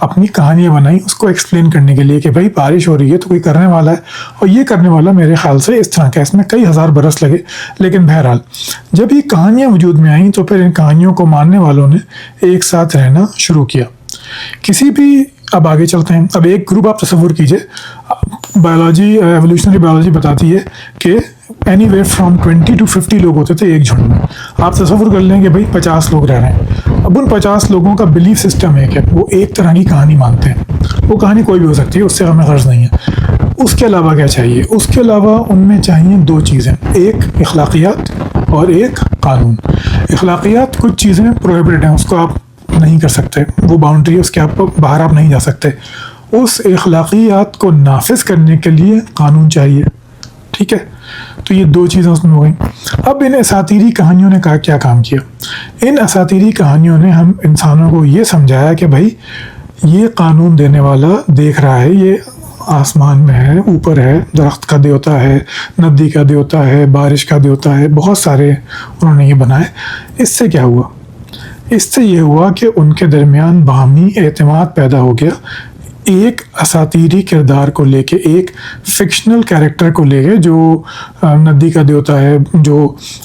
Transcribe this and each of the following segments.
اپنی کہانیاں بنائیں اس کو ایکسپلین کرنے کے لیے کہ بھائی بارش ہو رہی ہے تو کوئی کرنے والا ہے، اور یہ کرنے والا میرے خیال سے اس طرح کا، اس میں کئی ہزار برس لگے، لیکن بہرحال جب یہ کہانیاں وجود میں آئیں تو پھر ان کہانیوں کو ماننے والوں نے ایک ساتھ رہنا شروع کیا۔ کسی بھی، اب آگے چلتے ہیں، اب ایک گروپ آپ تصور کیجئے، بایولوجی، ایولیوشنری بایولوجی بتاتی ہے کہ اینی ویئر فرام 20 to 50 لوگ ہوتے تھے ایک جھنڈ میں۔ آپ تصور کر لیں کہ بھائی 50 لوگ رہ رہے ہیں، اب ان 50 لوگوں کا بلیف سسٹم ہے کہ وہ ایک طرح کی کہانی مانتے ہیں، وہ کہانی کوئی بھی ہو سکتی ہے، اس سے ہمیں غرض نہیں ہے۔ اس کے علاوہ کیا چاہیے؟ اس کے علاوہ ان میں چاہیے دو چیزیں، ایک اخلاقیات اور ایک قانون۔ اخلاقیات کچھ چیزیں پروہیبٹڈ ہیں، اس کو آپ نہیں کر سکتے، وہ باؤنڈری ہے، اس کے باہر آپ نہیں جا سکتے۔ اس اخلاقیات کو نافذ کرنے کے لیے قانون چاہیے، ٹھیک ہے؟ تو یہ دو چیزیں اس میں ہو گئیں۔ اب ان اساطیری کہانیوں نے کیا کام کیا؟ ان اساطیری کہانیوں نے ہم انسانوں کو یہ سمجھایا کہ بھائی یہ قانون دینے والا دیکھ رہا ہے، یہ آسمان میں ہے، اوپر ہے، درخت کا دیوتا ہے، ندی کا دیوتا ہے، بارش کا دیوتا ہے، بہت سارے انہوں نے یہ بنائے۔ اس سے کیا ہوا؟ اس سے یہ ہوا کہ ان کے درمیان باہمی اعتماد پیدا ہو گیا، ایک اساطیری کردار کو لے کے، ایک فکشنل کیریکٹر کو لے کے، جو ندی کا دیوتا ہے، جو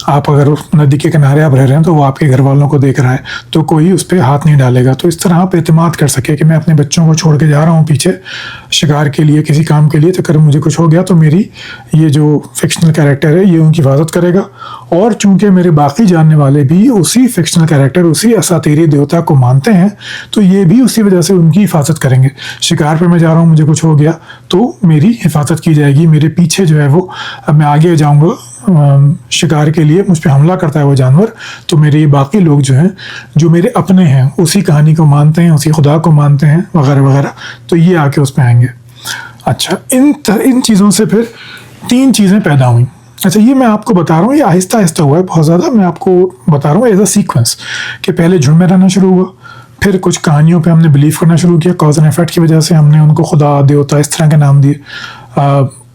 آپ اگر ندی کے کنارے آپ رہ رہے ہیں تو وہ آپ کے گھر والوں کو دیکھ رہا ہے تو کوئی اس پہ ہاتھ نہیں ڈالے گا، تو اس طرح آپ اعتماد کر سکے کہ میں اپنے بچوں کو چھوڑ کے جا رہا ہوں پیچھے شکار کے لیے، کسی کام کے لیے، تو اگر مجھے کچھ ہو گیا تو میری یہ جو فکشنل کیریکٹر ہے یہ ان کی حفاظت کرے گا، اور چونکہ میرے باقی جاننے والے بھی اسی فکشنل کیریکٹر، اسی اساطیری دیوتا کو مانتے ہیں، تو یہ بھی اسی وجہ سے ان کی حفاظت کریں گے۔ شکار پہ میں جا رہا ہوں، مجھے کچھ ہو گیا تو میری حفاظت کی جائے گی، میرے پیچھے جو ہے وہ، اب میں آگے جاؤں گا شکار کے لیے، مجھ پہ حملہ کرتا ہے وہ جانور، تو میرے یہ باقی لوگ جو ہیں، جو میرے اپنے ہیں، اسی کہانی کو مانتے ہیں، اسی خدا کو مانتے ہیں، وغیرہ وغیرہ، تو یہ آ کے اس پہ آئیں گے۔ اچھا، ان چیزوں سے پھر تین چیزیں پیدا ہوئیں۔ اچھا، یہ میں آپ کو بتا رہا ہوں، یہ آہستہ آہستہ ہوا ہے بہت زیادہ، میں آپ کو بتا رہا ہوں ایز اے سیکوینس، کہ پہلے جھنڈ میں رہنا شروع ہوا، پھر کچھ کہانیوں پہ ہم نے بلیو کرنا شروع کیا، کاز اینڈ ایفیکٹ کی وجہ سے ہم نے ان کو خدا، دیوتا، اس طرح کے نام دیے۔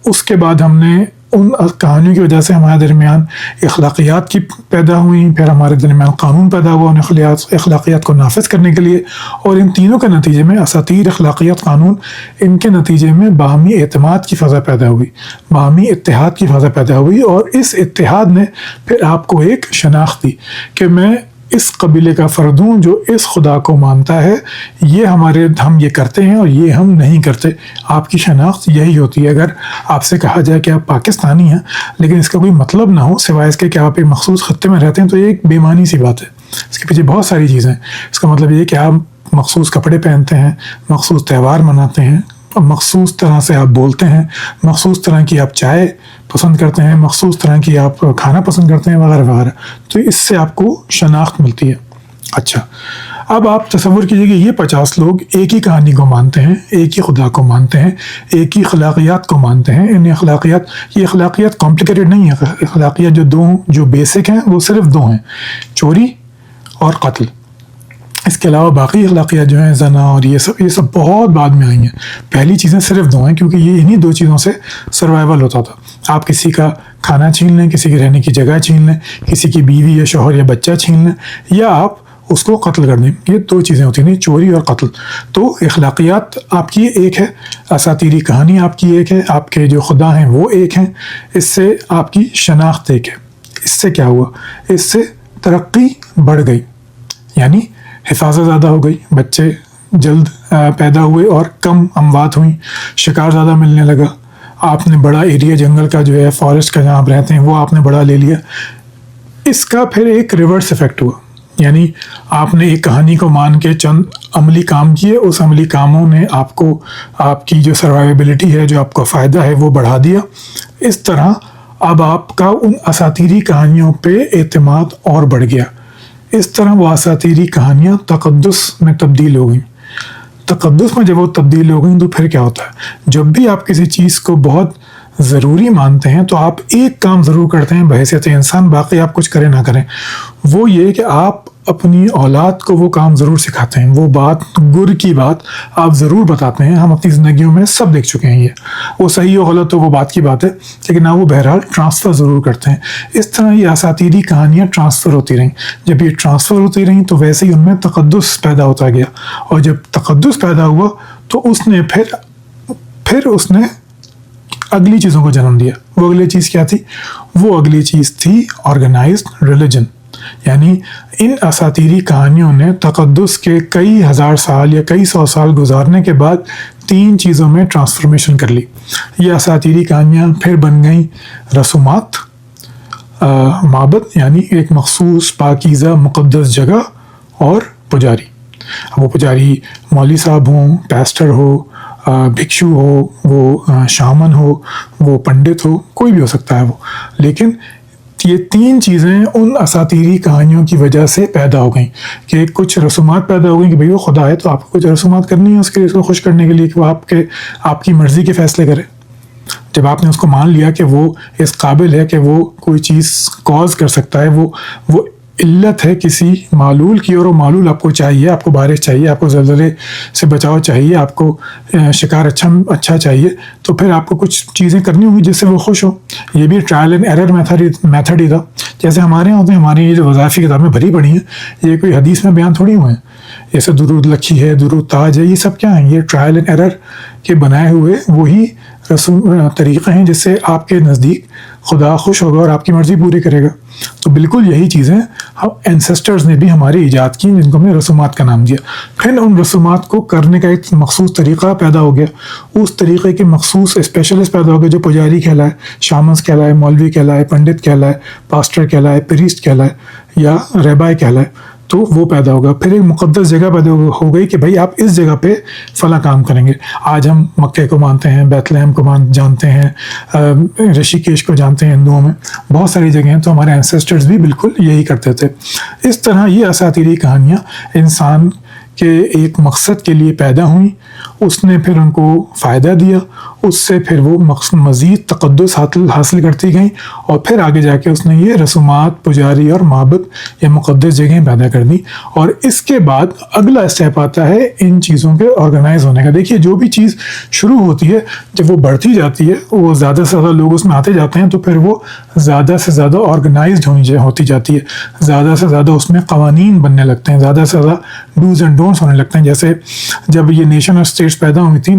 اس کے بعد ہم نے ان کہانیوں کی وجہ سے ہمارے درمیان اخلاقیات کی پیدا ہوئیں، پھر ہمارے درمیان قانون پیدا ہوا ان اخلاقیات کو نافذ کرنے کے لیے، اور ان تینوں کے نتیجے میں، اساطیر، اخلاقیات، قانون، ان کے نتیجے میں باہمی اعتماد کی فضا پیدا ہوئی، باہمی اتحاد کی فضا پیدا ہوئی، اور اس اتحاد نے پھر آپ کو ایک شناخت دی کہ میں اس قبیلے کا فرد ہوں جو اس خدا کو مانتا ہے، یہ ہم یہ کرتے ہیں اور یہ ہم نہیں کرتے۔ آپ کی شناخت یہی ہوتی ہے۔ اگر آپ سے کہا جائے کہ آپ پاکستانی ہیں لیکن اس کا کوئی مطلب نہ ہو سوائے اس کے کہ آپ ایک مخصوص خطے میں رہتے ہیں، تو یہ ایک بے معنی سی بات ہے۔ اس کے پیچھے بہت ساری چیزیں ہیں۔ اس کا مطلب یہ کہ آپ مخصوص کپڑے پہنتے ہیں، مخصوص تہوار مناتے ہیں، مخصوص طرح سے آپ بولتے ہیں، مخصوص طرح کی آپ چائے پسند کرتے ہیں، مخصوص طرح کی آپ کھانا پسند کرتے ہیں، وغیرہ وغیرہ، تو اس سے آپ کو شناخت ملتی ہے۔ اچھا، اب آپ تصور کیجئے کہ یہ 50 لوگ ایک ہی کہانی کو مانتے ہیں، ایک ہی خدا کو مانتے ہیں، ایک ہی اخلاقیات کو مانتے ہیں۔ یہ اخلاقیات کمپلیکیٹڈ نہیں ہے، اخلاقیات جو بیسک ہیں وہ صرف دو ہیں، چوری اور قتل۔ اس کے علاوہ باقی اخلاقیات جو ہیں، زنا اور یہ سب بہت بعد میں آئی ہیں۔ پہلی چیزیں صرف دو ہیں، کیونکہ یہ انہی دو چیزوں سے سروائیول ہوتا تھا۔ آپ کسی کا کھانا چھین لیں، کسی کے رہنے کی جگہ چھین لیں، کسی کی بیوی یا شوہر یا بچہ چھین لیں، یا آپ اس کو قتل کر دیں، یہ دو چیزیں ہوتی ہیں، چوری اور قتل۔ تو اخلاقیات آپ کی ایک ہے، اساطیری کہانی آپ کی ایک ہے، آپ کے جو خدا ہیں وہ ایک ہیں، اس سے آپ کی شناخت ایک ہے۔ اس سے کیا ہوا؟ اس سے ترقی بڑھ گئی، یعنی حفاظت زیادہ ہو گئی، بچے جلد پیدا ہوئے اور کم اموات ہوئیں، شکار زیادہ ملنے لگا، آپ نے بڑا ایریا جنگل کا جو ہے، فارسٹ کا جہاں آپ رہتے ہیں وہ آپ نے بڑا لے لیا۔ اس کا پھر ایک ریورس ایفیکٹ ہوا، یعنی آپ نے ایک کہانی کو مان کے چند عملی کام کیے، اس عملی کاموں نے آپ کو، آپ کی جو سروائیبلٹی ہے، جو آپ کو فائدہ ہے، وہ بڑھا دیا۔ اس طرح اب آپ کا ان اساطیری کہانیوں پہ اعتماد اور بڑھ گیا۔ اس طرح وہ اساطیری کہانیاں تقدس میں تبدیل ہو گئیں۔ تقدس میں جب وہ تبدیل ہو گئیں تو پھر کیا ہوتا ہے؟ جب بھی آپ کسی چیز کو بہت ضروری مانتے ہیں تو آپ ایک کام ضرور کرتے ہیں بحیثیت انسان، باقی آپ کچھ کریں نہ کریں، وہ یہ کہ آپ اپنی اولاد کو وہ کام ضرور سکھاتے ہیں، وہ بات، گر کی بات آپ ضرور بتاتے ہیں. ہم اپنی زندگیوں میں سب دیکھ چکے ہیں، یہ وہ صحیح ہو غلط ہو وہ بات کی بات ہے، لیکن آپ وہ بہرحال ٹرانسفر ضرور کرتے ہیں. اس طرح یہ اساطیری کہانیاں ٹرانسفر ہوتی رہیں. جب یہ ٹرانسفر ہوتی رہیں تو ویسے ہی ان میں تقدس پیدا ہوتا گیا، اور جب تقدس پیدا ہوا تو اس نے پھر اس نے اگلی چیزوں کو جنم دیا. وہ اگلی چیز کیا تھی؟ وہ اگلی چیز تھی آرگنائزڈ ریلیجن. یعنی ان اساطیری کہانیوں نے تقدس کے کئی ہزار سال یا کئی سو سال گزارنے کے بعد 3 چیزوں میں ٹرانسفارمیشن کر لی. یہ اساطیری کہانیاں پھر بن گئیں رسومات، معبد یعنی ایک مخصوص پاکیزہ مقدس جگہ، اور پجاری. وہ پجاری مولوی صاحب ہوں، پیسٹر ہو، بھکشو ہو، وہ شامن ہو، وہ پنڈت ہو، کوئی بھی ہو سکتا ہے وہ. لیکن یہ 3 چیزیں ان اساطیری کہانیوں کی وجہ سے پیدا ہو گئیں کہ کچھ رسومات پیدا ہو گئیں کہ بھئی وہ خدا ہے تو آپ کو کچھ رسومات کرنی ہے اس کے لیے، اس کو خوش کرنے کے لیے کہ وہ آپ کی مرضی کے فیصلے کرے. جب آپ نے اس کو مان لیا کہ وہ اس قابل ہے کہ وہ کوئی چیز کاز کر سکتا ہے، وہ علت ہے کسی معلول کی، اور وہ معلول آپ کو چاہیے، آپ کو بارش چاہیے، آپ کو زلزلے سے بچاؤ چاہیے، آپ کو شکار اچھا چاہیے، تو پھر آپ کو کچھ چیزیں کرنی ہوں گی جس سے وہ خوش ہو. یہ بھی ٹرائل اینڈ ایرر میتھڈ ہی تھا، جیسے ہمارے یہاں ہوتے ہیں. ہماری یہ جو وظائفی کتابیں بھری پڑی ہیں، یہ کوئی حدیث میں بیان تھوڑی ہوئے ہیں. جیسے درود لکھی ہے، درود تاج ہے، یہ سب کیا ہیں؟ یہ ٹرائل اینڈ ایرر کے بنائے ہوئے وہی طریقے ہیں جس سے آپ کے نزدیک خدا خوش ہوگا اور آپ کی مرضی پوری کرے گا. تو بالکل یہی چیزیں ہم اینسسٹرز نے بھی ہماری ایجاد کی، جن کو ہم نے رسومات کا نام دیا. پھر ان رسومات کو کرنے کا ایک مخصوص طریقہ پیدا ہو گیا، اس طریقے کے مخصوص اسپیشلسٹ پیدا ہو گئے جو پجاری کہلائے، شامنس کہلائے، مولوی کہلائے، پنڈت کہلائے، پاسٹر کہلائے، پریسٹ کہلائے یا رہبائے کہلائے. تو وہ پیدا ہوگا. پھر ایک مقدس جگہ پیدا ہو گئی کہ بھائی آپ اس جگہ پہ فلاں کام کریں گے. آج ہم مکے کو مانتے ہیں، بیت لحم کو جانتے ہیں، رشیکیش کو جانتے ہیں ہندوؤں میں، بہت ساری جگہیں ہیں. تو ہمارے اینسسٹرز بھی بالکل یہی کرتے تھے. اس طرح یہ اساطیری کہانیاں انسان کے ایک مقصد کے لیے پیدا ہوئیں، اس نے پھر ان کو فائدہ دیا، اس سے پھر وہ مزید تقدس حاصل کرتی گئیں، اور پھر آگے جا کے اس نے یہ رسومات، پجاری اور معبد یا مقدس جگہیں پیدا کر دی. اور اس کے بعد اگلا اسٹیپ آتا ہے ان چیزوں کے آرگنائز ہونے کا. دیکھیے جو بھی چیز شروع ہوتی ہے جب وہ بڑھتی جاتی ہے، وہ زیادہ سے زیادہ لوگ اس میں آتے جاتے ہیں، تو پھر وہ زیادہ سے زیادہ آرگنائزڈ ہوتی جاتی ہے، زیادہ سے زیادہ اس میں قوانین بننے لگتے ہیں، زیادہ سے زیادہ ڈوز اینڈ ڈونٹس ہونے لگتے ہیں. جیسے جب یہ نیشن اور اسٹیٹس پیدا ہوئی تھیں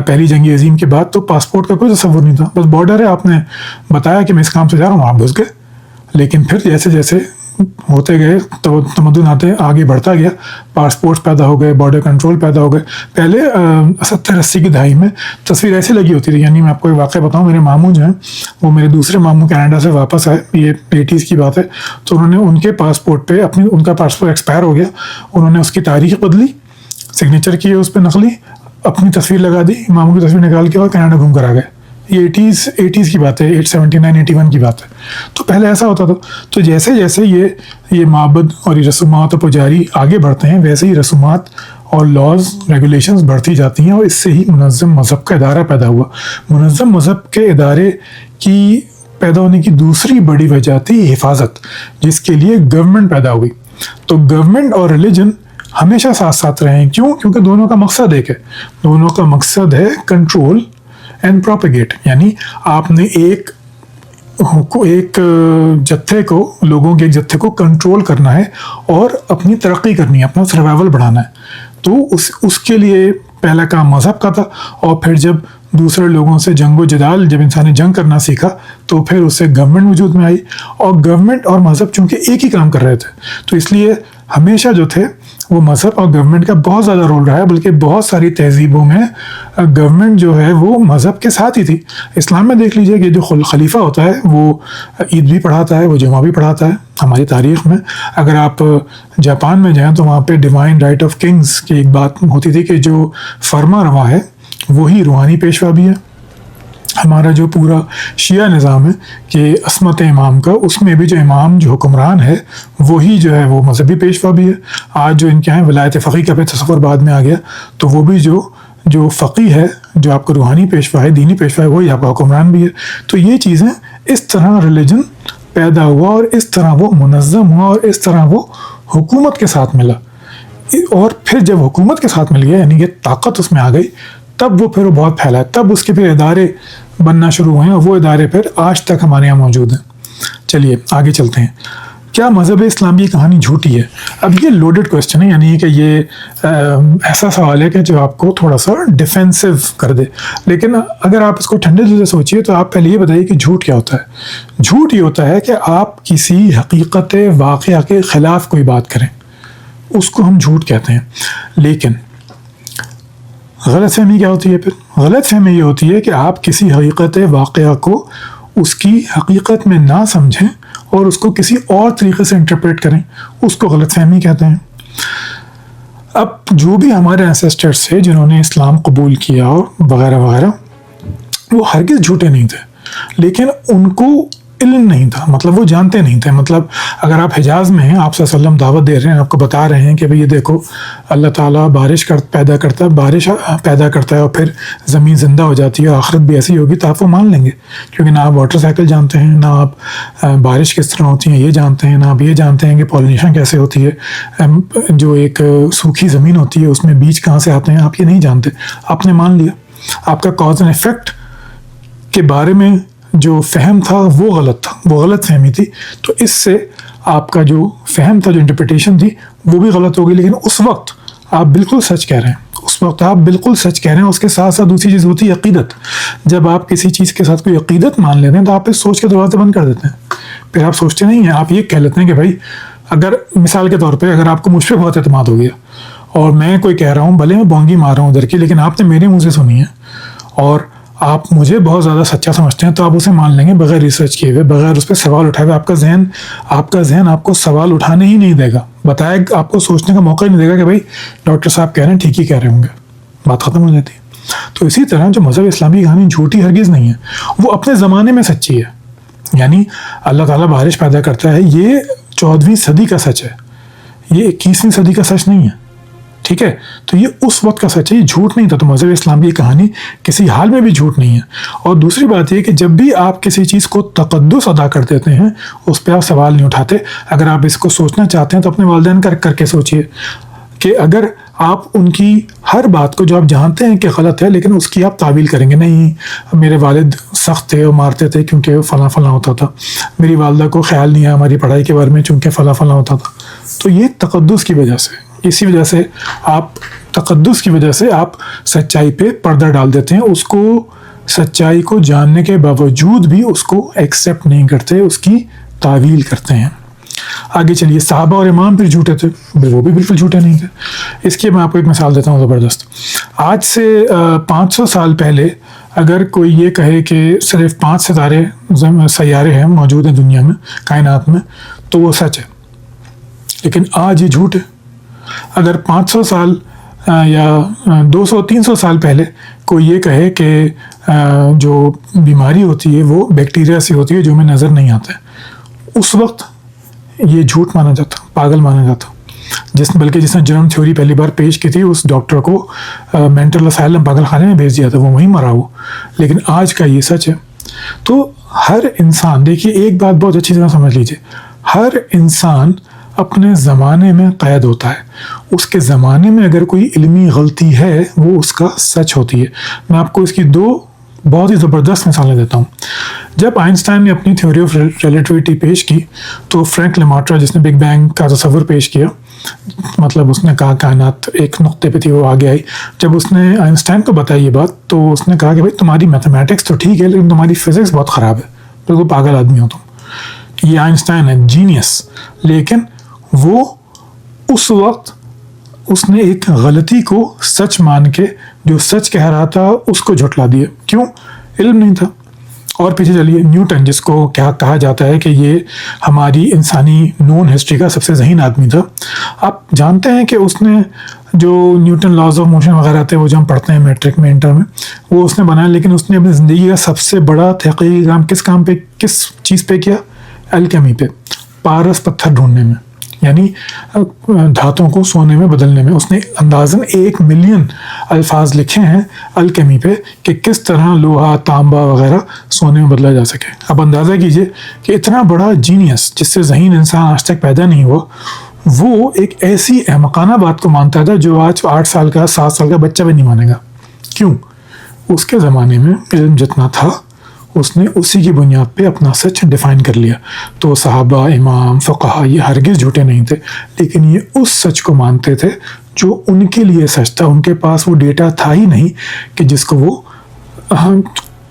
پہلی جنگ عظیم کے بعد، تو پاسپورٹ کا کوئی تصور نہیں تھا. بس بارڈر ہے، آپ نے بتایا کہ میں اس کام سے جا رہا ہوں، آپ گھس گئے. لیکن پھر جیسے جیسے ہوتے گئے تو تمدن آگے بڑھتا گیا، پاسپورٹس پیدا ہو گئے، بارڈر کنٹرول پیدا ہو گئے. پہلے 70-80 کی دہائی میں تصویر ایسی لگی ہوتی تھی. یعنی میں آپ کو ایک واقعہ بتاؤں، میرے ماموں جو ہیں، وہ میرے دوسرے ماموں کینیڈا سے واپس آئے، یہ 80s کی بات ہے. تو انہوں نے ان کے پاسپورٹ پہ ان کا پاسپورٹ ایکسپائر ہو گیا، انہوں نے اس کی تاریخ بدلی، سگنیچر کی اس پہ نقلی، اپنی تصویر لگا دی، ماموں کی تصویر نکال کے اور کینیڈا گھوم کر آ گئے. یہ 80s کی بات ہے، 79-81 کی بات ہے. تو پہلے ایسا ہوتا تھا. تو جیسے جیسے یہ معبد اور یہ رسومات اور پجاری آگے بڑھتے ہیں، ویسے ہی رسومات اور لاز ریگولیشنز بڑھتی جاتی ہیں، اور اس سے ہی منظم مذہب کا ادارہ پیدا ہوا. منظم مذہب کے ادارے کی پیدا ہونے کی دوسری بڑی وجہ تھی حفاظت، جس کے لیے گورنمنٹ پیدا ہوئی. تو گورنمنٹ اور ریلیجن ہمیشہ ساتھ ساتھ رہے ہیں. کیوں؟ کیونکہ دونوں کا مقصد ایک ہے. دونوں کا مقصد ہے کنٹرول اینڈ پروپیگیٹ. یعنی آپ نے ایک جتھے کو، لوگوں کے ایک جتھے کو کنٹرول کرنا ہے اور اپنی ترقی کرنی ہے، اپنا سروائیول بڑھانا ہے. تو اس کے لیے پہلا کام مذہب کا تھا. اور پھر جب دوسرے لوگوں سے جنگ و جدال، جب انسان نے جنگ کرنا سیکھا، تو پھر اس سے گورنمنٹ وجود میں آئی. اور گورنمنٹ اور مذہب چونکہ ایک ہی کام کر رہے تھے، تو اس لیے ہمیشہ جو تھے وہ مذہب اور گورنمنٹ کا بہت زیادہ رول رہا ہے. بلکہ بہت ساری تہذیبوں میں گورنمنٹ جو ہے وہ مذہب کے ساتھ ہی تھی. اسلام میں دیکھ لیجئے کہ جو خلیفہ ہوتا ہے وہ عید بھی پڑھاتا ہے، وہ جمعہ بھی پڑھاتا ہے. ہماری تاریخ میں اگر آپ جاپان میں جائیں تو وہاں پہ ڈیوائن رائٹ آف کنگز کی ایک بات ہوتی تھی کہ جو فرما روا ہے وہی روحانی پیشوا بھی ہے. ہمارا جو پورا شیعہ نظام ہے کہ عصمت امام کا، اس میں بھی جو امام جو حکمران ہے وہی جو ہے وہ مذہبی پیشوا بھی ہے. آج جو ان کے ہیں ولایت فقیہ کا پہ تصور بعد میں آ گیا، تو وہ بھی جو فقیہ ہے جو آپ کا روحانی پیشوا ہے، دینی پیشوا ہے، وہی آپ کا حکمران بھی ہے. تو یہ چیزیں اس طرح ریلیجن پیدا ہوا اور اس طرح وہ منظم ہوا اور اس طرح وہ حکومت کے ساتھ ملا. اور پھر جب حکومت کے ساتھ مل گیا، یعنی کہ طاقت اس میں آ گئی، تب وہ پھر بہت پھیلا. تب اس کے پھر ادارے بننا شروع ہوئے اور وہ ادارے پھر آج تک ہمارے یہاں موجود ہیں. چلیے آگے چلتے ہیں. کیا مذہب اسلامی کی کہانی جھوٹی ہے؟ اب یہ لوڈڈ کویسچن ہے، یعنی کہ یہ ایسا سوال ہے کہ جو آپ کو تھوڑا سا ڈیفینسو کر دے. لیکن اگر آپ اس کو ٹھنڈے دل سے سوچیے تو آپ پہلے یہ بتائیے کہ جھوٹ کیا ہوتا ہے. جھوٹ یہ ہوتا ہے کہ آپ کسی حقیقت واقعہ کے خلاف کوئی بات کریں، اس کو ہم جھوٹ کہتے ہیں. لیکن غلط فہمی کیا ہوتی ہے؟ پھر غلط فہمی یہ ہوتی ہے کہ آپ کسی حقیقت واقعہ کو اس کی حقیقت میں نہ سمجھیں اور اس کو کسی اور طریقے سے انٹرپریٹ کریں، اس کو غلط فہمی کہتے ہیں. اب جو بھی ہمارے اینسیسٹرز تھے جنہوں نے اسلام قبول کیا اور وغیرہ وغیرہ، وہ ہرگز جھوٹے نہیں تھے، لیکن ان کو علم نہیں تھا، مطلب وہ جانتے نہیں تھے. مطلب اگر آپ حجاز میں ہیں، آپ صلی اللہ علیہ وسلم دعوت دے رہے ہیں، آپ کو بتا رہے ہیں کہ بھئی یہ دیکھو اللہ تعالیٰ بارش پیدا کرتا ہے اور پھر زمین زندہ ہو جاتی ہے، آخرت بھی ایسی ہوگی، تو آپ وہ مان لیں گے، کیونکہ نہ آپ واٹر سائیکل جانتے ہیں، نہ آپ بارش کس طرح ہوتی ہیں یہ جانتے ہیں، نہ آپ یہ جانتے ہیں کہ پولینیشن کیسے ہوتی ہے، جو ایک سوکھی زمین ہوتی ہے اس میں بیج کہاں سے آتے ہیں، آپ یہ نہیں جانتے. آپ نے مان لیا. آپ کا کاز اینڈ افیکٹ کے بارے میں جو فہم تھا وہ غلط تھا، وہ غلط فہمی تھی. تو اس سے آپ کا جو فہم تھا، جو انٹرپریٹیشن تھی، وہ بھی غلط ہوگی. لیکن اس وقت آپ بالکل سچ کہہ رہے ہیں، اس وقت آپ بالکل سچ کہہ رہے ہیں. اس کے ساتھ ساتھ دوسری چیز ہوتی ہے عقیدت. جب آپ کسی چیز کے ساتھ کوئی عقیدت مان لیتے ہیں تو آپ اس سوچ کے دروازے بند کر دیتے ہیں. پھر آپ سوچتے نہیں ہیں، آپ یہ کہہ لیتے ہیں کہ بھائی اگر مثال کے طور پہ اگر آپ کو مجھ پہ بہت اعتماد ہو گیا اور میں کوئی کہہ رہا ہوں، بھلے میں بونگی مار رہا ہوں ادھر کی، لیکن آپ نے میرے منہ سے سنی ہے اور آپ مجھے بہت زیادہ سچا سمجھتے ہیں، تو آپ اسے مان لیں گے بغیر ریسرچ کیے ہوئے، بغیر اس پہ سوال اٹھائے ہوئے. آپ کا ذہن آپ کو سوال اٹھانے ہی نہیں دے گا، آپ کو سوچنے کا موقع ہی نہیں دے گا کہ بھائی ڈاکٹر صاحب کہہ رہے ہیں، ٹھیک ہی کہہ رہے ہوں گے، بات ختم ہو جاتی ہے. تو اسی طرح جو مذہب اسلامی کی کہانی جھوٹی ہرگز نہیں ہے، وہ اپنے زمانے میں سچی ہے. یعنی اللہ تعالیٰ بارش پیدا کرتا ہے، یہ 14ویں صدی کا سچ ہے، یہ 21ویں صدی کا سچ نہیں ہے. ٹھیک ہے، تو یہ اس وقت کا سچ ہے، یہ جھوٹ نہیں تھا. تو مذہب اسلام کی کہانی کسی حال میں بھی جھوٹ نہیں ہے. اور دوسری بات یہ کہ جب بھی آپ کسی چیز کو تقدس ادا کر دیتے ہیں، اس پہ آپ سوال نہیں اٹھاتے. اگر آپ اس کو سوچنا چاہتے ہیں تو اپنے والدین کر کے سوچئے کہ اگر آپ ان کی ہر بات کو جو آپ جانتے ہیں کہ غلط ہے، لیکن اس کی آپ تعویل کریں گے، نہیں میرے والد سخت تھے اور مارتے تھے کیونکہ فلاں فلاں ہوتا تھا، میری والدہ کو خیال نہیں ہے ہماری پڑھائی کے بارے میں چونکہ فلاں فلاں ہوتا تھا. تو یہ تقدس کی وجہ سے، اسی وجہ سے آپ تقدس کی وجہ سے آپ سچائی پہ پردہ ڈال دیتے ہیں. اس کو سچائی کو جاننے کے باوجود بھی اس کو ایکسیپٹ نہیں کرتے، اس کی تعویل کرتے ہیں. آگے چلیے. صحابہ اور امام پھر جھوٹے تھے؟ وہ بھی بالکل جھوٹے نہیں تھے. اس کی میں آپ کو ایک مثال دیتا ہوں زبردست. آج سے 500 سال پہلے اگر کوئی یہ کہے کہ صرف 5 سیارے ہیں موجود ہیں دنیا میں، کائنات میں، تو وہ سچ ہے. لیکن آج یہ جھوٹ ہے. اگر 500 سال یا 200-300 سال پہلے کوئی یہ کہے کہ جو بیماری ہوتی ہے وہ بیکٹیریا سے ہوتی ہے جو ہمیں نظر نہیں آتا ہے، اس وقت یہ جھوٹ مانا جاتا، پاگل مانا جاتا. بلکہ جس نے جرم تھیوری پہلی بار پیش کی تھی، اس ڈاکٹر کو مینٹل اسائلم پاگل خانے میں بھیج دیا تھا، وہ وہیں مرا وہ. لیکن آج کا یہ سچ ہے. تو ہر انسان، دیکھیے ایک بات بہت اچھی طرح سمجھ لیجیے، ہر انسان اپنے زمانے میں قید ہوتا ہے. اس کے زمانے میں اگر کوئی علمی غلطی ہے وہ اس کا سچ ہوتی ہے. میں آپ کو اس کی 2 بہت ہی زبردست مثالیں دیتا ہوں. جب آئنسٹائن نے اپنی تھیوری آف ریلیٹیوٹی پیش کی تو فرینک لیماٹرا، جس نے بگ بینگ کا تصور پیش کیا، مطلب اس نے کہا کائنات ایک نقطے پہ تھی، وہ آگے آئی. جب اس نے آئنسٹائن کو بتائی یہ بات تو اس نے کہا کہ بھائی تمہاری میتھمیٹکس تو ٹھیک ہے لیکن تمہاری فزکس بہت خراب ہے، بالکل پاگل آدمی ہو تم. یہ آئنسٹائن ہے، جینیس. لیکن وہ اس وقت اس نے ایک غلطی کو سچ مان کے جو سچ کہہ رہا تھا اس کو جھٹلا دیا. کیوں؟ علم نہیں تھا. اور پیچھے چلیے. نیوٹن، جس کو کیا کہا جاتا ہے کہ یہ ہماری انسانی نون ہسٹری کا سب سے ذہین آدمی تھا. آپ جانتے ہیں کہ اس نے جو نیوٹن لاز آف موشن وغیرہ تھے وہ جو ہم پڑھتے ہیں میٹرک میں، انٹر میں، وہ اس نے بنایا. لیکن اس نے اپنی زندگی کا سب سے بڑا تحقیقی کام کس چیز پہ کیا؟ الکیمی پہ، پارس پتھر ڈھونڈنے میں. یعنی دھاتوں کو سونے میں بدلنے میں. اس نے اندازاً 1 ملین الفاظ لکھے ہیں الکیمی پہ کہ کس طرح لوہا، تانبا وغیرہ سونے میں بدلا جا سکے. اب اندازہ کیجئے کہ اتنا بڑا جینیس جس سے ذہین انسان آج تک پیدا نہیں ہوا، وہ ایک ایسی احمقانہ بات کو مانتا تھا جو آج 8 سال کا 7 سال کا بچہ بھی نہیں مانے گا. کیوں؟ اس کے زمانے میں علم جتنا تھا اس نے اسی کی بنیاد پہ اپنا سچ ڈیفائن کر لیا. تو صحابہ، امام، فقہا یہ ہرگز جھوٹے نہیں تھے، لیکن یہ اس سچ کو مانتے تھے جو ان کے لیے سچ تھا. ان کے پاس وہ ڈیٹا تھا ہی نہیں کہ جس کو وہ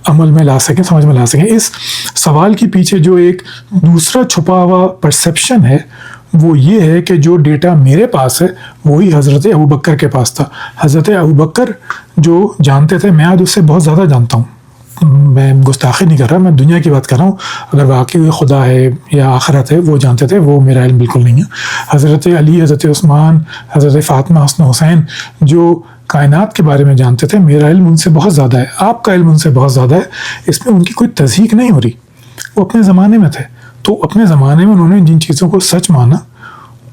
عمل میں لا سکیں، سمجھ میں لا سکیں. اس سوال کے پیچھے جو ایک دوسرا چھپا ہوا پرسیپشن ہے وہ یہ ہے کہ جو ڈیٹا میرے پاس ہے وہی حضرت ابوبکر کے پاس تھا. حضرت ابوبکر جو جانتے تھے میں آج اس سے بہت زیادہ جانتا ہوں. میں گستاخی نہیں کر رہا، میں دنیا کی بات کر رہا ہوں. اگر واقعی خدا ہے یا آخرت ہے وہ جانتے تھے، وہ میرا علم بالکل نہیں ہے. حضرت علی، حضرت عثمان، حضرت فاطمہ، حسن حسین جو کائنات کے بارے میں جانتے تھے، میرا علم ان سے بہت زیادہ ہے، آپ کا علم ان سے بہت زیادہ ہے. اس میں ان کی کوئی تصدیق نہیں ہو رہی. وہ اپنے زمانے میں تھے تو اپنے زمانے میں انہوں نے جن چیزوں کو سچ مانا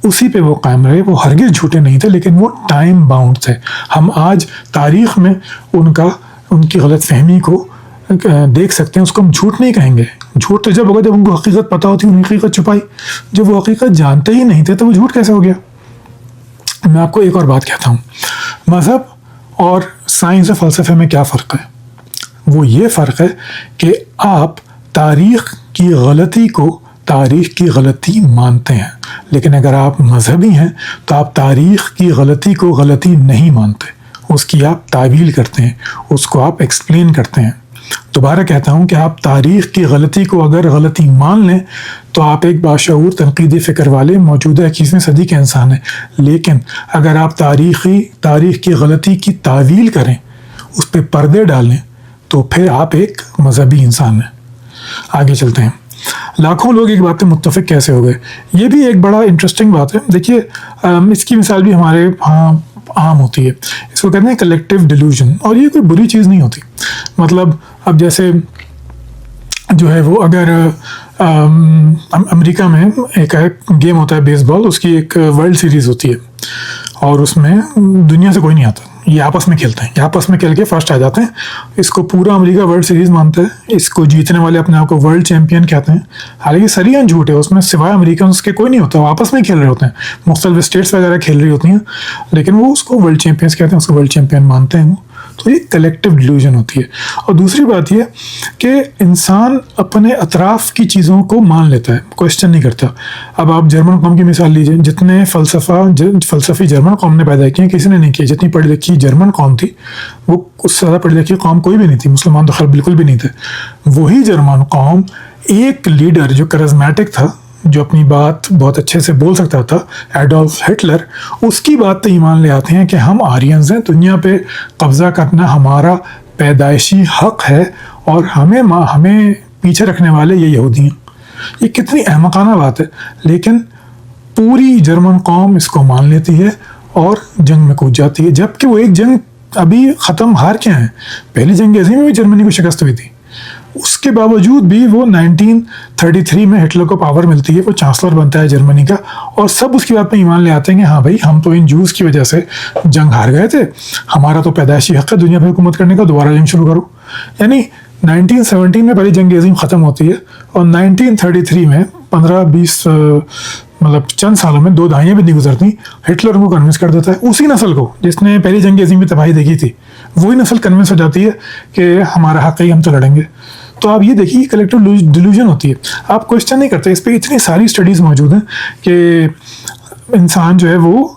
اسی پہ وہ قائم رہے. وہ ہرگز جھوٹے نہیں تھے، لیکن وہ ٹائم باؤنڈ تھے. ہم آج تاریخ میں ان کی غلط فہمی کو دیکھ سکتے ہیں. اس کو ہم جھوٹ نہیں کہیں گے. جھوٹ تو جب ہوگا جب ان کو حقیقت پتہ ہوتی، انہیں حقیقت چھپائی. جب وہ حقیقت جانتے ہی نہیں تھے تو وہ جھوٹ کیسے ہو گیا؟ میں آپ کو ایک اور بات کہتا ہوں. مذہب اور سائنس و فلسفے میں کیا فرق ہے؟ وہ یہ فرق ہے کہ آپ تاریخ کی غلطی کو تاریخ کی غلطی مانتے ہیں، لیکن اگر آپ مذہبی ہیں تو آپ تاریخ کی غلطی کو غلطی نہیں مانتے. اس کی آپ تعویل کرتے ہیں، اس کو آپ ایکسپلین کرتے ہیں. دوبارہ کہتا ہوں کہ آپ تاریخ کی غلطی کو اگر غلطی مان لیں تو آپ ایک باشعور تنقیدی فکر والے موجودہ 21ویں صدی کے انسان ہیں. لیکن اگر آپ تاریخ کی غلطی کی تعویل کریں، اس پہ پردے ڈالیں، تو پھر آپ ایک مذہبی انسان ہیں. آگے چلتے ہیں. لاکھوں لوگ ایک بات پہ متفق کیسے ہو گئے؟ یہ بھی ایک بڑا انٹرسٹنگ بات ہے. دیکھیے اس کی مثال بھی ہمارے ہاں عام ہوتی ہے. اس کو کہتے ہیں کلیکٹیو ڈیلوژن، اور یہ کوئی بری چیز نہیں ہوتی. مطلب اب جیسے جو ہے وہ اگر امریکہ میں ایک گیم ہوتا ہے بیس بال، اس کی ایک ورلڈ سیریز ہوتی ہے اور اس میں دنیا سے کوئی نہیں آتا. یہ آپس میں کھیلتے ہیں، یہ آپس میں کھیل کے فرسٹ آ جاتے ہیں. اس کو پورا امریکہ ورلڈ سیریز مانتا ہے. اس کو جیتنے والے اپنے آپ کو ورلڈ چیمپئن کہتے ہیں. حالانکہ سریان جھوٹ ہے، اس میں سوائے امریکنس کے کوئی نہیں ہوتا. وہ آپس میں کھیل رہے ہوتے ہیں، مختلف اسٹیٹس وغیرہ کھیل رہی ہوتی ہیں، لیکن وہ اس کو ورلڈ چیمپئنس کہتے ہیں، اس کو ورلڈ چیمپئن مانتے ہیں. تو یہ کلیکٹیو ڈیلوژن ہوتی ہے. اور دوسری بات یہ کہ انسان اپنے اطراف کی چیزوں کو مان لیتا ہے، کوشچن نہیں کرتا. اب آپ جرمن قوم کی مثال لیجئے. جتنے فلسفی جرمن قوم نے پیدا کیے کسی نے نہیں کیے. جتنی پڑھی لکھی جرمن قوم تھی وہ اس سے زیادہ پڑھی لکھی قوم کوئی بھی نہیں تھی. مسلمان تو خیر بالکل بھی نہیں تھے. وہی جرمن قوم ایک لیڈر جو کرزمیٹک تھا، جو اپنی بات بہت اچھے سے بول سکتا تھا، ایڈولف ہٹلر، اس کی بات پہ ایمان لے آتے ہیں کہ ہم آرینز ہیں، دنیا پہ قبضہ کرنا ہمارا پیدائشی حق ہے اور ہمیں پیچھے رکھنے والے یہ یہودی ہیں. یہ کتنی احمقانہ بات ہے. لیکن پوری جرمن قوم اس کو مان لیتی ہے اور جنگ میں کود جاتی ہے. جبکہ وہ ایک جنگ ابھی ختم ہار کے ہیں. پہلی جنگ عظیم میں بھی جرمنی کو شکست ہوئی تھی. اس کے باوجود بھی وہ 1933 میں ہٹلر کو پاور ملتی ہے، وہ چانسلر بنتا ہے جرمنی کا، اور سب اس کی بات پہ ایمان لے آتے ہیں کہ ہاں بھائی ہم تو ان جوز کی وجہ سے جنگ ہار گئے تھے، ہمارا تو پیدائشی حق ہے دنیا پہ حکومت کرنے کا، دوبارہ جنگ شروع کرو. یعنی 1917 میں پہلی جنگ عظیم ختم ہوتی ہے اور 1933 میں 15-20 مطلب چند سالوں میں 2 دہائیاں بھی نہیں گزرتی، ہٹلر کو کنونس کر دیتا ہے. اسی نسل کو جس نے پہلی جنگ عظیم میں تباہی دیکھی تھی، وہی نسل کنونس ہو جاتی ہے کہ ہمارا حق ہے، ہم تو لڑیں گے. تو آپ یہ دیکھیے کلیکٹیو ڈیلوژن ہوتی ہے. آپ کوشچن نہیں کرتے. اس پہ اتنی ساری اسٹڈیز موجود ہیں کہ انسان جو ہے وہ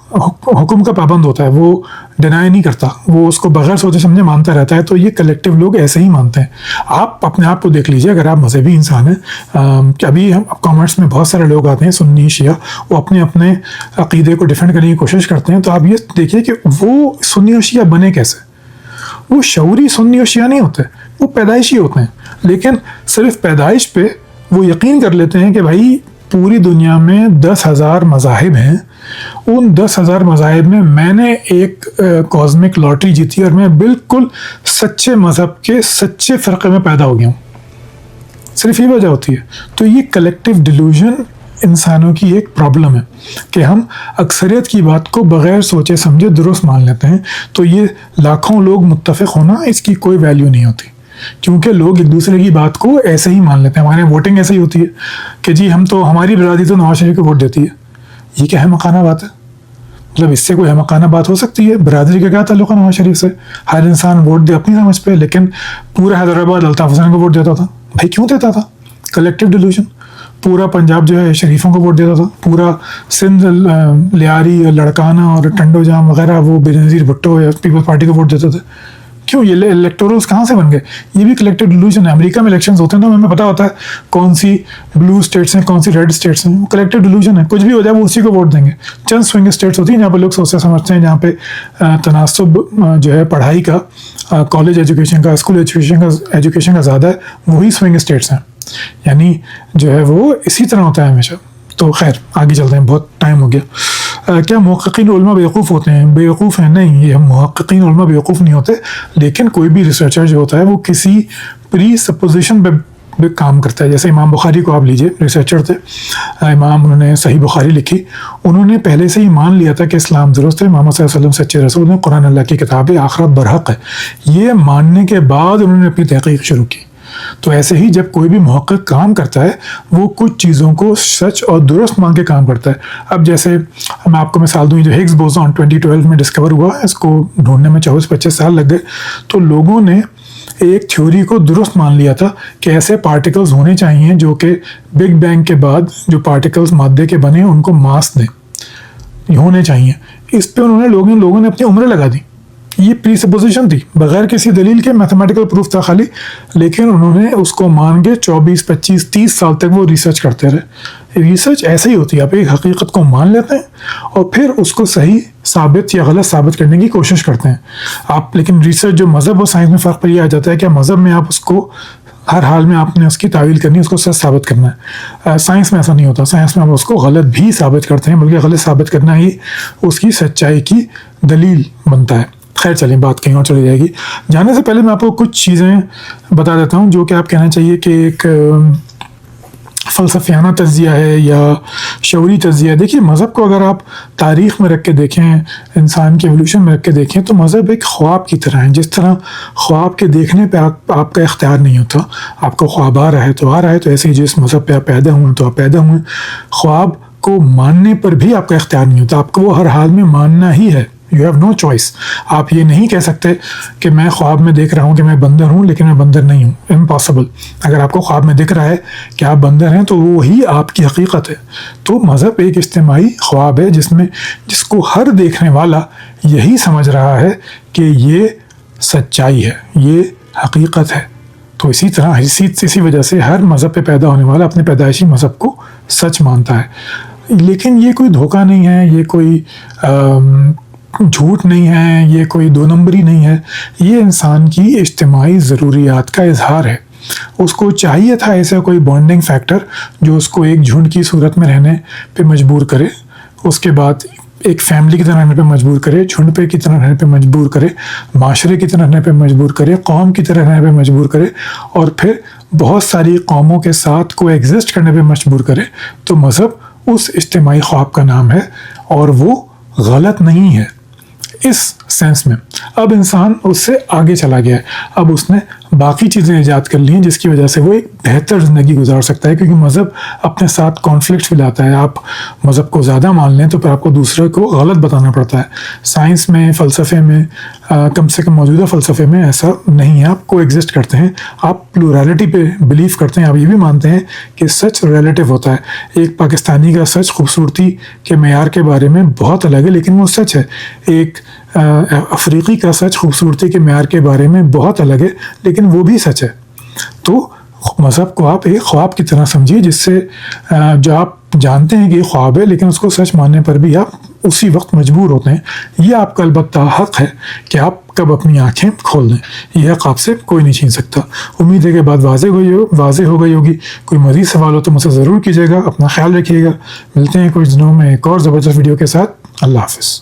حکم کا پابند ہوتا ہے، وہ ڈینائی نہیں کرتا، وہ اس کو بغیر سوچے سمجھے مانتا رہتا ہے. تو یہ کلیکٹیو لوگ ایسے ہی مانتے ہیں. آپ اپنے آپ کو دیکھ لیجئے، اگر آپ مذہبی انسان ہیں، کہ ابھی ہم کامنٹس میں بہت سارے لوگ آتے ہیں سنی شیعہ، وہ اپنے اپنے عقیدے کو ڈیفینڈ کرنے کی کوشش کرتے ہیں. تو آپ یہ دیکھیے کہ وہ سنی و شیعہ بنے کیسے. وہ شعوری سنی و شیعہ نہیں ہوتے، وہ پیدائشی ہوتے ہیں. لیکن صرف پیدائش پہ وہ یقین کر لیتے ہیں کہ بھائی پوری دنیا میں 10,000 مذاہب ہیں، ان 10,000 مذاہب میں نے ایک کازمک لاٹری جیتی اور میں بالکل سچے مذہب کے سچے فرقے میں پیدا ہو گیا ہوں. صرف یہ وجہ ہوتی ہے. تو یہ کلیکٹیو ڈیلوژن انسانوں کی ایک پرابلم ہے کہ ہم اکثریت کی بات کو بغیر سوچے سمجھے درست مان لیتے ہیں. تو یہ لاکھوں لوگ متفق ہونا اس کی کوئی ویلیو نہیں ہوتی, کیونکہ لوگ ایک دوسرے کی بات کو ایسے ہی مان لیتے ہیں. ہمارے ووٹنگ ایسے ہی ہوتی ہے کہ جی ہماری برادری تو نواز شریف کو ووٹ دیتی ہے. یہ کیا احمقانہ بات ہے؟ مطلب اس سے کوئی احمقانہ بات ہو سکتی ہے؟ برادری کا کیا تعلق ہے نواز شریف سے؟ ہر انسان ووٹ دے اپنی سمجھ پہ, لیکن پورا حیدرآباد الطاف حسین کو ووٹ دیتا تھا. بھائی کیوں دیتا تھا؟ Collective delusion. پورا پنجاب جو ہے شریفوں کو ووٹ دیتا تھا, پورا سندھ لیاری لڑکانہ اور ٹنڈو جام وغیرہ وہ بے نظیر بھٹو یا پیپلز پارٹی کو ووٹ دیتے تھے. کیوں؟ یہ الیکٹورلز کہاں سے بن گئے؟ یہ بھی کلیکٹیو ڈیلوژن ہے. امریکہ میں الیکشنز ہوتے ہیں نا, ہمیں پتہ ہوتا ہے کون سی بلو اسٹیٹس ہیں کون سی ریڈ اسٹیٹس ہیں. کلیکٹیو ڈیلوژن ہے, کچھ بھی ہو جائے وہ اسی کو ووٹ دیں گے. چند سوئنگ اسٹیٹس ہوتی ہیں جہاں پہ لوگ سوچتے سمجھتے ہیں, جہاں پہ تناسب جو ہے پڑھائی کا, کالج ایجوکیشن کا, اسکول ایجوکیشن کا زیادہ ہے, وہی سوئنگ اسٹیٹس ہیں. یعنی جو ہے وہ اسی طرح ہوتا ہے ہمیشہ. تو خیر آگے چلتے ہیں, بہت ٹائم ہو گیا. کیا محققین علماء بیوقوف ہوتے ہیں؟ بیوقوف ہیں نہیں, یہ محققین علماء بیوقوف نہیں ہوتے, لیکن کوئی بھی ریسرچر جو ہوتا ہے وہ کسی پری سپوزیشن پہ کام کرتا ہے. جیسے امام بخاری کو آپ لیجئے, ریسرچر تھے امام, انہوں نے صحیح بخاری لکھی. انہوں نے پہلے سے ہی مان لیا تھا کہ اسلام درست ہے, محمد صلی اللہ علیہ وسلم سچے رسول ہیں, قرآن اللہ کی کتاب ہے, آخرت برحق ہے. یہ ماننے کے بعد انہوں نے اپنی تحقیق شروع کی. تو ایسے ہی جب کوئی بھی محقق کام کرتا ہے وہ کچھ چیزوں کو سچ اور درست مان کے کام کرتا ہے. اب جیسے میں آپ کو مثال دوں, جو ہگز بوزون 2012 میں ڈسکور ہوا, اس کو ڈھونڈنے میں 24-25 سال لگ گئے. تو لوگوں نے ایک تھیوری کو درست مان لیا تھا کہ ایسے پارٹیکلز ہونے چاہیے جو کہ بگ بینگ کے بعد جو پارٹیکلز مادے کے بنے ان کو ماس دیں, ہونے چاہیے. اس پہ لوگوں نے اپنی عمریں لگا دی. یہ پری سپوزیشن تھی, بغیر کسی دلیل کے میتھمیٹیکل پروف تھا خالی, لیکن انہوں نے اس کو مان کے 24-25-30 سال تک وہ ریسرچ کرتے رہے. ریسرچ ایسے ہی ہوتی ہے, آپ ایک حقیقت کو مان لیتے ہیں اور پھر اس کو صحیح ثابت یا غلط ثابت کرنے کی کوشش کرتے ہیں آپ. لیکن ریسرچ جو مذہب اور سائنس میں فرق پر یہ آ جاتا ہے کہ مذہب میں آپ اس کو ہر حال میں آپ نے اس کی تعویل کرنی ہے, اس کو سچ ثابت کرنا ہے. سائنس میں ایسا نہیں ہوتا. سائنس میں آپ اس کو غلط بھی ثابت کرتے ہیں, بلکہ غلط ثابت کرنا ہی اس کی سچائی کی دلیل بنتا ہے. خیر چلیں, بات کہیں اور چلی جائے گی. جانے سے پہلے میں آپ کو کچھ چیزیں بتا دیتا ہوں جو کہ آپ کہنا چاہیے کہ ایک فلسفیانہ تجزیہ ہے یا شعوری تجزیہ. دیکھیے مذہب کو اگر آپ تاریخ میں رکھ کے دیکھیں, انسان کے ایولیوشن میں رکھ کے دیکھیں, تو مذہب ایک خواب کی طرح ہے. جس طرح خواب کے دیکھنے پہ آپ کا اختیار نہیں ہوتا, آپ کو خواب آ رہا ہے تو آ رہا ہے, تو ایسے ہی جس مذہب پہ آپ پیدا ہوئے تو آپ پیدا ہوئے. خواب کو ماننے پر بھی آپ کا اختیار نہیں ہوتا, آپ کو وہ ہر حال میں ماننا ہی ہے. You have no choice. آپ یہ نہیں کہہ سکتے کہ میں خواب میں دیکھ رہا ہوں کہ میں بندر ہوں لیکن میں بندر نہیں ہوں. امپاسبل. اگر آپ کو خواب میں دکھ رہا ہے کہ آپ بندر ہیں تو وہی آپ کی حقیقت ہے. تو مذہب ایک اجتماعی خواب ہے جس کو ہر دیکھنے والا یہی سمجھ رہا ہے کہ یہ سچائی ہے, یہ حقیقت ہے. تو اسی طرح اسی وجہ سے ہر مذہب پہ پیدا ہونے والا اپنے پیدائشی مذہب کو سچ مانتا ہے. لیکن یہ کوئی دھوکہ نہیں ہے, یہ کوئی جھوٹ نہیں ہے, یہ کوئی دو نمبری نہیں ہے. یہ انسان کی اجتماعی ضروریات کا اظہار ہے. اس کو چاہیے تھا ایسا کوئی بانڈنگ فیکٹر جو اس کو ایک جھنڈ کی صورت میں رہنے پہ مجبور کرے, اس کے بعد ایک فیملی کی طرح رہنے پہ مجبور کرے, جھنڈ پہ کی طرح رہنے پہ مجبور کرے, معاشرے کی طرح رہنے پہ مجبور کرے, قوم کی طرح رہنے پہ مجبور کرے, اور پھر بہت ساری قوموں کے ساتھ کو ایگزسٹ کرنے پہ مجبور کرے. تو مذہب اس اجتماعی خواب کا نام ہے اور وہ غلط نہیں ہے اس سینس میں. اب انسان اس سے آگے چلا گیا ہے, اب اس نے باقی چیزیں ایجاد کر لی ہیں جس کی وجہ سے وہ ایک بہتر زندگی گزار سکتا ہے. کیونکہ مذہب اپنے ساتھ کانفلکٹس بھی لاتا ہے. آپ مذہب کو زیادہ مان لیں تو پھر آپ کو دوسرے کو غلط بتانا پڑتا ہے. سائنس میں, فلسفے میں, کم سے کم موجودہ فلسفے میں ایسا نہیں ہے. آپ کو ایگزسٹ کرتے ہیں, آپ پلورالٹی پہ بلیو کرتے ہیں, آپ یہ بھی مانتے ہیں کہ سچ ریلیٹیو ہوتا ہے. ایک پاکستانی کا سچ خوبصورتی کے معیار کے بارے میں بہت الگ ہے لیکن وہ سچ ہے. ایک افریقی کا سچ خوبصورتی کے معیار کے بارے میں بہت الگ ہے لیکن وہ بھی سچ ہے. تو مذہب کو آپ ایک خواب کی طرح سمجھیے جس سے جو آپ جانتے ہیں کہ یہ خواب ہے لیکن اس کو سچ ماننے پر بھی آپ اسی وقت مجبور ہوتے ہیں. یہ آپ کا البتہ حق ہے کہ آپ کب اپنی آنکھیں کھول دیں. یہ حق آپ سے کوئی نہیں چھین سکتا. امید ہے کہ بات واضح ہو گئی ہوگی. کوئی مزید سوال ہو تو مجھ سے ضرور کیجیے گا. اپنا خیال رکھیے گا. ملتے ہیں کچھ دنوں میں ایک اور زبردست ویڈیو کے ساتھ. اللہ حافظ.